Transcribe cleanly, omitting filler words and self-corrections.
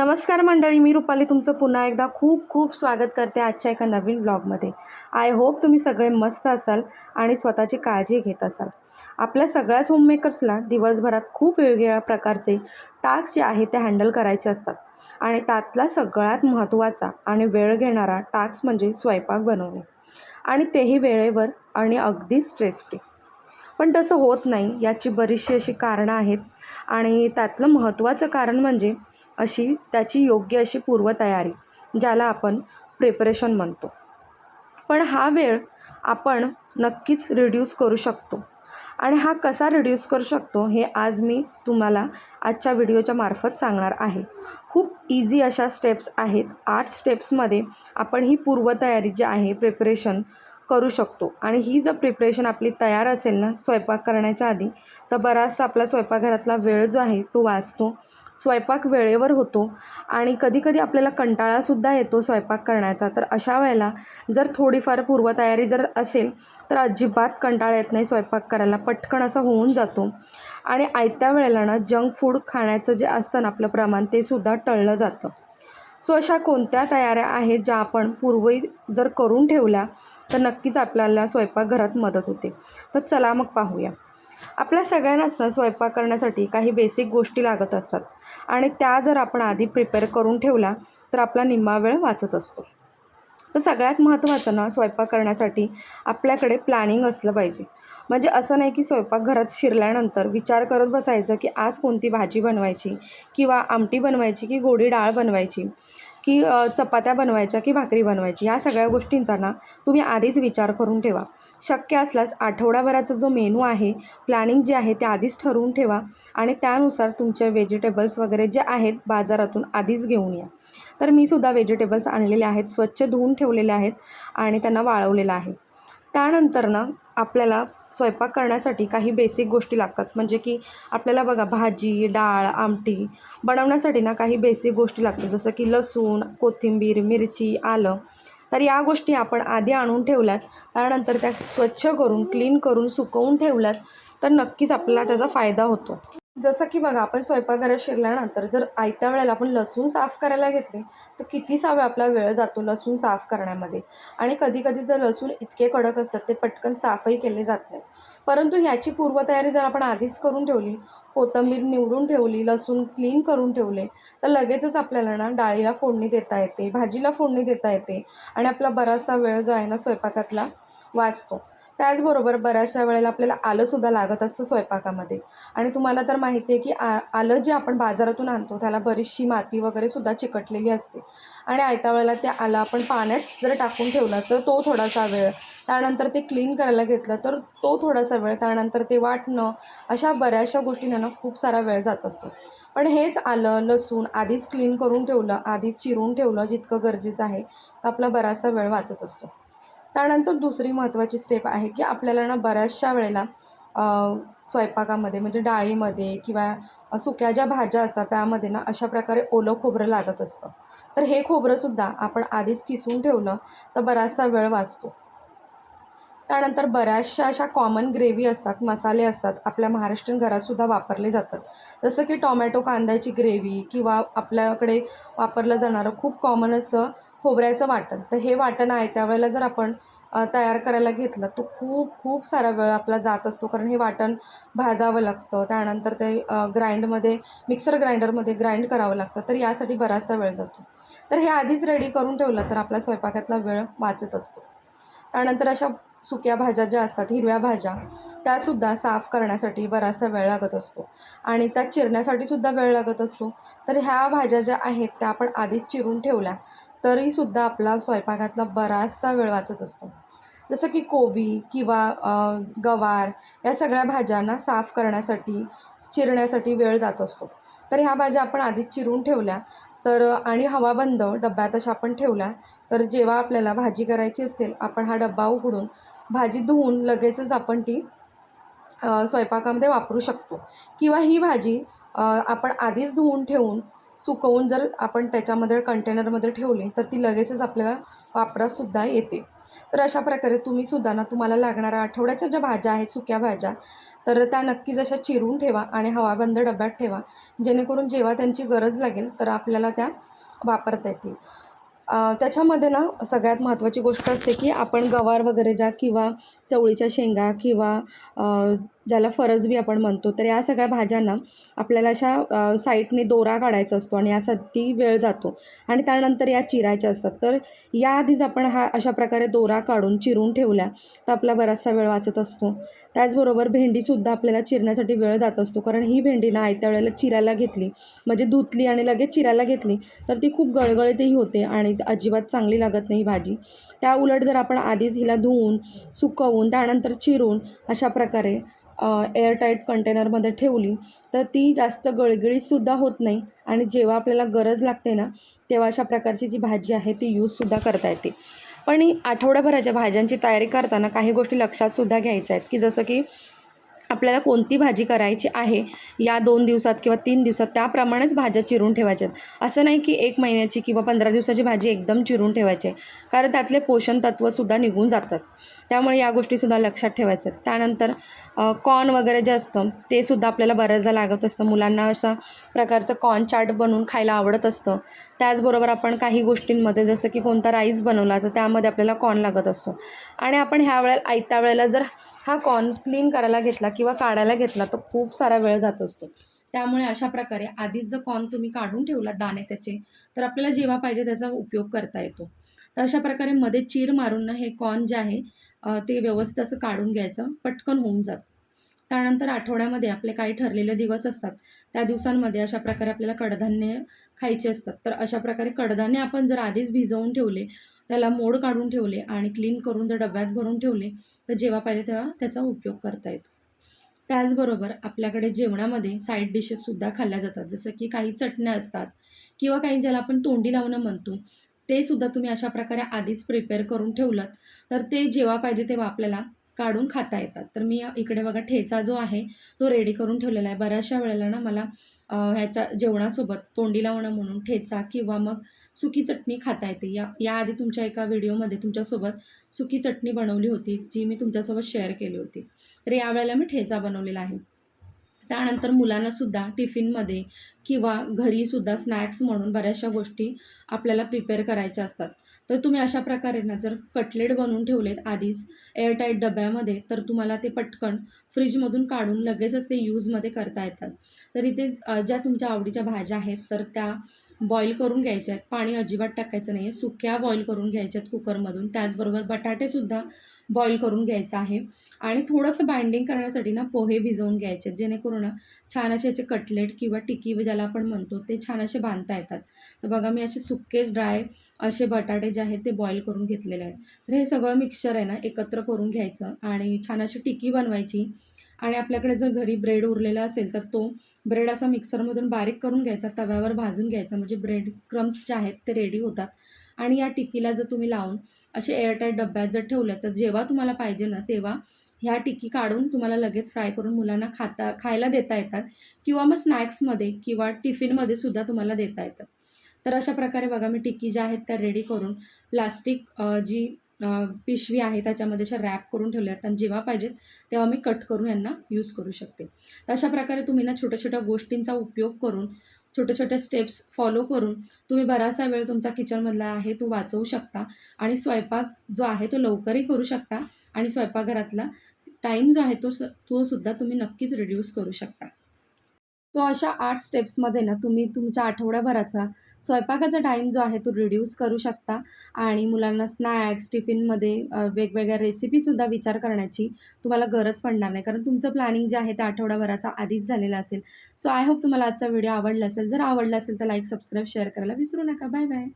नमस्कार मंडळी, मी रुपाली तुमचं पुन्हा एकदा खूप खूप स्वागत करते आजच्या एका नवीन ब्लॉगमध्ये. आय होप तुम्ही सगळे मस्त असाल आणि स्वतःची काळजी घेत असाल. आपल्या सगळ्याच होममेकर्सला दिवसभरात खूप वेगवेगळ्या प्रकारचे टास्क जे आहे ते हँडल करायचे असतात आणि त्यातला सगळ्यात महत्त्वाचा आणि वेळ घेणारा टास्क म्हणजे स्वयंपाक बनवणे, आणि तेही वेळेवर आणि अगदी स्ट्रेस फ्री. पण तसं होत नाही, याची बरीचशी अशी कारणं आहेत आणि त्यातलं महत्त्वाचं कारण म्हणजे त्याची योग्य अशी पूर्वतयारी, ज्याला आपण प्रिपरेशन म्हणतो. पण हा वेळ आपण नक्कीच रिड्यूस करू शकतो, आणि हा कसा रिड्यूस करू शकतो हे आज मी तुम्हाला आजच्या व्हिडिओच्या मार्फत सांगणार आहे. खूप इझी अशा स्टेप्स आहेत. 8 स्टेप्समध्ये आपण ही पूर्वतयारी जी आहे प्रिपरेशन करू शकतो, आणि ही जर प्रिपरेशन आपली तयार असेल ना स्वयंपाक करण्याच्या आधी, तर बराचसा आपला स्वयंपाकघरातला वेळ जो आहे तो वाचतो, स्वयंपाक वेळेवर होतो, आणि कधीकधी आपल्याला कंटाळासुद्धा येतो स्वयंपाक करण्याचा. तर अशा वेळेला जर थोडीफार पूर्वतयारी जर असेल तर अजिबात कंटाळा येत नाही स्वयंपाक करायला, पटकन असं होऊन जातो. आणि आयत्या वेळेला ना जंक फूड खाण्याचं जे असतं ना आपलं प्रमाण, ते सुद्धा टळलं जातं. सो अशा कोणत्या तयाऱ्या आहेत ज्या आपण पूर्वी जर करून ठेवल्या तर नक्कीच आपल्याला स्वयंपाकघरात मदत होते. तर चला मग पाहूया. आपल्या सगळ्यांनाच ना स्वयंपाक करण्यासाठी काही बेसिक गोष्टी लागत असतात, आणि त्या जर आपण आधी प्रिपेअर करून ठेवल्या तर आपला निम्मा वेळ वाचत असतो. तर सगळ्यात महत्त्वाचं ना स्वयंपाक करण्यासाठी आपल्याकडे प्लॅनिंग असलं पाहिजे. म्हणजे असं नाही की स्वयंपाकघरात शिरल्यानंतर विचार करत बसायचं की आज कोणती भाजी बनवायची, किंवा आमटी बनवायची, की गोडी डाळ बनवायची, की चपात्या बनवायच्या, की भाकरी बनवायची. या सगळ्या गोष्टींचा ना तुम्ही आधीच विचार करून ठेवा. शक्य असल्यास आठवड्याभराचा जो मेनू आहे, प्लॅनिंग जे आहे ते आधीच ठरवून ठेवा, आणि त्यानुसार तुमचे व्हेजिटेबल्स वगैरे जे आहेत बाजारातून आधीच घेऊन या. तर मी सुद्धा व्हेजिटेबल्स आणलेले आहेत, स्वच्छ धुवून ठेवलेले आहेत आणि त्यांना वाळवलेलं आहे. त्यानंतर ना आपल्याला स्वयंपाक करण्यासाठी काही बेसिक गोष्टी लागतात. म्हणजे की आपल्याला बघा, भाजी, डाळ, आमटी बनवण्यासाठी ना काही बेसिक गोष्टी लागतात, जसं की लसूण, कोथिंबीर, मिरची, आलं. तर या गोष्टी आपण आधी आणून ठेवल्यात, त्यानंतर त्या स्वच्छ करून क्लीन करून सुकवून ठेवल्यात तर नक्कीच आपल्याला त्याचा फायदा होतो. जसं की बघा, आपण स्वयंपाकघरात शिरल्यानंतर जर आयत्या वेळेला आपण लसूण साफ करायला घेतले तर कितीसा आपला वेळ जातो लसूण साफ करण्यामध्ये. आणि कधीकधी तर लसूण इतके कडक असतात ते पटकन साफही केले जात नाहीत. परंतु ह्याची पूर्वतयारी जर आपण आधीच करून ठेवली, कोथिंबीर निवडून ठेवली, लसूण क्लीन करून ठेवले, तर लगेचच आपल्याला ना डाळीला फोडणी देता येते, भाजीला फोडणी देता येते, आणि आपला बराचसा वेळ जो आहे ना स्वयंपाकातला वाचतो. त्याचबरोबर बऱ्याचशा वेळेला आपल्याला आलंसुद्धा लागत असतं स्वयंपाकामध्ये. आणि तुम्हाला तर माहिती आहे की आलं जे आपण बाजारातून आणतो त्याला बरीचशी माती वगैरे सुद्धा चिकटलेली असते, आणि आयत्या वेळेला ते आलं आपण पाण्यात जर टाकून ठेवलं तर तो थोडासा वेळ, त्यानंतर ते क्लीन करायला घेतलं तर तो थोडासा वेळ, त्यानंतर ते वाटणं, अशा बऱ्याचशा गोष्टींना ना खूप सारा वेळ जात असतो. पण हेच आलं लसूण आधीच क्लीन करून ठेवलं, आधीच चिरून ठेवलं जितकं गरजेचं आहे, तर आपला बराचसा वेळ वाचत असतो. त्यानंतर दुसरी महत्त्वाची स्टेप आहे की आपल्याला ना बऱ्याचशा वेळेला स्वयंपाकामध्ये म्हणजे डाळीमध्ये किंवा सुक्या ज्या भाज्या असतात त्यामध्ये ना अशा प्रकारे ओलं खोबरं लागत असतं. तर हे खोबरंसुद्धा आपण आधीच किसून ठेवलं तर बराचसा वेळ वाचतो. त्यानंतर बऱ्याचशा अशा कॉमन ग्रेव्ही असतात, मसाले असतात, आपल्या महाराष्ट्रीयन घरातसुद्धा वापरले जातात. जसं की टोमॅटो कांद्याची ग्रेव्ही, किंवा आपल्याकडे वापरलं जाणारं खूप कॉमन असं खोबऱ्याचं वाटण. तर हे वाटण आहे त्यावेळेला जर आपण तयार करायला घेतलं तर खूप खूप सारा वेळ आपला जात असतो, कारण हे वाटण भाजावं लागतं, त्यानंतर ते मिक्सर ग्राइंडरमध्ये ग्राइंड करावं लागतं, तर यासाठी बराचसा वेळ जातो. तर हे आधीच रेडी करून ठेवलं तर आपल्या स्वयंपाकातला वेळ वाचत असतो. त्यानंतर अशा सुक्या भाज्या ज्या असतात, हिरव्या भाज्या, त्यासुद्धा साफ करण्यासाठी बराचसा वेळ लागत असतो, आणि त्या चिरण्यासाठीसुद्धा वेळ लागत असतो. तर ह्या भाज्या ज्या आहेत त्या आपण आधीच चिरून ठेवल्या तरीसुद्धा आपला स्वयंपाकातला बराचसा वेळ वाचत असतो. जसं की कोबी किंवा गवार, या सगळ्या भाज्यांना साफ करण्यासाठी, चिरण्यासाठी वेळ जात असतो. तर ह्या भाज्या आपण आधीच चिरून ठेवल्या तर, आणि हवाबंद डब्यात अशा आपण ठेवल्या, तर जेव्हा आपल्याला भाजी करायची असते आपण हा डब्बा उघडून भाजी धुवून लगेचच आपण ती स्वयंपाकामध्ये वापरू शकतो. किंवा ही भाजी आपण आधीच धुवून ठेवून सुकवून जर आपण त्याच्यामध्ये कंटेनरमध्ये ठेवले तर ती लगेचच आपल्याला वापरातसुद्धा येते. तर अशा प्रकारे तुम्हीसुद्धा ना तुम्हाला लागणाऱ्या आठवड्याच्या ज्या भाज्या आहेत सुक्या भाज्या, तर त्या नक्कीच अशा चिरून ठेवा आणि हवाबंद डब्यात ठेवा, जेणेकरून जेव्हा त्यांची गरज लागेल तर आपल्याला त्या वापरता येतील. त्याच्यामध्ये ना सगळ्यात महत्त्वाची गोष्ट असते की आपण गवार वगैरे ज्या किंवा चवळीच्या शेंगा किंवा अ, ज्याला फरसबी आपण म्हणतो, तर या सगळ्या भाज्यांना आपल्याला अशा साईडने दोरा काढायचा असतो आणि यासाठी वेळ जातो आणि त्यानंतर या चिरायच्या असतात. तर याआधीच आपण अशा प्रकारे दोरा काढून चिरून ठेवल्या तर आपला बराचसा वेळ वाचत असतो. त्याचबरोबर भेंडीसुद्धा आपल्याला चिरण्यासाठी वेळ जात असतो, कारण ही भेंडी ना आयत्या वेळेला चिरायला घेतली म्हणजे धुतली आणि लगेच चिरायला घेतली तर ती खूप गळगळीतही होते आणि अजिबात चांगली लागत नाही भाजी. त्या उलट जर आपण आधीच हिला धुवून, सुकवून, त्यानंतर चिरून अशा प्रकारे एअरटाईट कंटेनरमध्ये ठेवली तर ती जास्त गळगळीतसुद्धा होत नाही आणि जेव्हा आपल्याला गरज लागते ना, तेव्हा अशा प्रकारची जी भाजी आहे ती यूजसुद्धा करता येते. पण ही आठवड्याभराच्या भाज्यांची तयारी करताना काही गोष्टी लक्षातसुद्धा घ्यायच्या आहेत, की जसं की आपल्याला कोणती भाजी करायची आहे या 2 दिवसात किंवा 3 दिवसात त्याप्रमाणेच भाज्या चिरून ठेवायच्या आहेत. असं नाही की 1 महिन्याची किंवा 15 दिवसाची भाजी एकदम चिरून ठेवायची आहे, कारण त्यातले पोषण तत्त्वसुद्धा निघून जातात. त्यामुळे या गोष्टीसुद्धा लक्षात ठेवायच्या आहेत. त्यानंतर कॉर्न वगैरे जे असतं ते सुद्धा आपल्याला बऱ्याचदा लागत असतं. मुलांना अशा प्रकारचं कॉर्न चाट बनवून खायला आवडत असतं. त्याचबरोबर आपण काही गोष्टींमध्ये जसं की कोणता राईस बनवला तर त्यामध्ये आपल्याला कॉर्न लागत असतो आणि आपण ह्या वेळेला आयत्या वेळेला जर हा कॉर्न क्लीन करायला घेतला किंवा काढायला घेतला तर खूप सारा वेळ जात असतो. त्यामुळे अशा प्रकारे आधीच जर कॉर्न तुम्ही काढून ठेवला दाणे त्याचे, तर आपल्याला जेव्हा पाहिजे त्याचा उपयोग करता येतो. तर अशा प्रकारे मध्ये चीर मारून ना हे कॉर्न जे आहे ते व्यवस्थित असं काढून घ्यायचं, पटकन होऊन जातं. त्यानंतर आठवड्यामध्ये आपले काही ठरलेले दिवस असतात. त्या दिवसांमध्ये अशा प्रकारे आपल्याला कडधान्य खायचे असतात. तर अशा प्रकारे कडधान्य आपण जर आधीच भिजवून ठेवले, त्याला मोड काढून ठेवले आणि क्लीन करून जर डब्यात भरून ठेवले, तर जेव्हा पाहिजे तेव्हा त्याचा उपयोग करता येतो. त्याचबरोबर आपल्याकडे जेवणामध्ये साईड डिशेससुद्धा खाल्ल्या जातात. जसं की काही चटण्या असतात किंवा काही ज्याला आपण तोंडी लावणं म्हणतो, ते सुद्धा तुम्ही अशा प्रकारे आधीच प्रिपेअर करून ठेवलंत, तर ते जेव्हा पाहिजे तेव्हा आपल्याला काढून खाता येतात. तर मी इकडे बघा ठेचा जो आहे, तो रेडी करून ठेवलेला आहे. बऱ्याचशा वेळेला ना मला ह्याच्या जेवणासोबत तोंडी लावणं म्हणून ठेचा किंवा मग सुकी चटणी खाता येते. याआधी तुमच्या एका व्हिडिओमध्ये तुमच्यासोबत सुकी चटणी बनवली होती, जी मी तुमच्यासोबत शेअर केली होती. तर यावेळेला मी ठेचा बनवलेला आहे. त्यानंतर मुलांनासुद्धा टिफिनमध्ये किंवा घरीसुद्धा स्नॅक्स म्हणून बऱ्याचशा गोष्टी आपल्याला प्रिपेअर करायच्या असतात. तर तुम्ही अशा प्रकारे ना जर कटलेट बनवून ठेवलेत आधीच एअरटाईट डब्यामध्ये, तर तुम्हाला ते पटकन फ्रीजमधून काढून लगेचच ते यूजमध्ये करता येतात. तर इथे ज्या तुमच्या आवडीच्या भाज्या आहेत, तर त्या बॉईल करून घ्यायच्या आहेत. पाणी अजिबात टाकायचं नाही आहे. सुक्या बॉईल करून घ्यायच्या आहेत कुकरमधून. त्याचबरोबर बटाटेसुद्धा बॉईल करून घ्यायचं आहे आणि थोडंसं बाइंडिंग करण्यासाठी ना पोहे भिजवून घ्यायचे आहेत, जेणेकरून ना छान असे याचे कटलेट किंवा टिक्की ज्याला आपण म्हणतो ते छान असे बांधता येतात. तर बघा मी असे सुक्केच ड्राय असे बटाटे जे आहेत ते बॉईल करून घेतलेले आहेत. तर हे सगळं मिक्सचर आहे ना एकत्र करून घ्यायचं आणि छान अशी टिक्की बनवायची आणि आपल्याकडे जर घरी ब्रेड उरलेला असेल तर तो ब्रेड असा मिक्सरमधून बारीक करून घ्यायचा, तव्यावर भाजून घ्यायचा, म्हणजे ब्रेड क्रम्स जे आहेत ते रेडी होतात आणि या टिक्कीला जर तुम्ही लावून असे एअरटाईट डब्यात जर ठेवलं तर जेव्हा तुम्हाला पाहिजे ना तेव्हा ह्या टिक्की काढून तुम्हाला लगेच फ्राय करून मुलांना खायला देता येतात किंवा मग स्नॅक्समध्ये किंवा टिफिनमध्ये सुद्धा तुम्हाला देता येतात. तर अशा प्रकारे बघा मी टिक्की ज्या आहेत त्या रेडी करून प्लास्टिक जी पिशवी आहे त्याच्यामध्ये अशा रॅप करून ठेवल्या आहेत आणि जेव्हा पाहिजेत तेव्हा मी कट करून यांना यूज करू शकते. तर अशा प्रकारे तुम्ही ना छोट्या-छोट्या गोष्टींचा उपयोग करून, छोट्या-छोट्या स्टेप्स फॉलो करून तुम्ही बराचसा वेळ तुमचा किचनमधला आहे तो वाचवू शकता आणि स्वयंपाक जो आहे तो लवकरही करू शकता आणि स्वयंपाकघरातला टाईम जो आहे तो सुद्धा तुम्ही नक्कीच रिड्यूस करू शकता. तो अशा 8 स्टेप्समध्ये ना तुम्ही तुमच्या आठवड्याभराचा स्वयंपाकाचा टाईम जो आहे तो रिड्यूस करू शकता आणि मुलांना स्नॅक्स, टिफिनमध्ये वेगवेगळ्या रेसिपीसुद्धा विचार करण्याची तुम्हाला गरज पडणार नाही. कारण तुमचं प्लॅनिंग जे आहे ते आठवड्याभराचा आधीच झालेलं असेल. सो आय होप तुम्हाला आजचा व्हिडिओ आवडला असेल. जर आवडला असेल तर लाईक, सबस्क्राईब, शेअर करायला विसरू नका. Bye bye.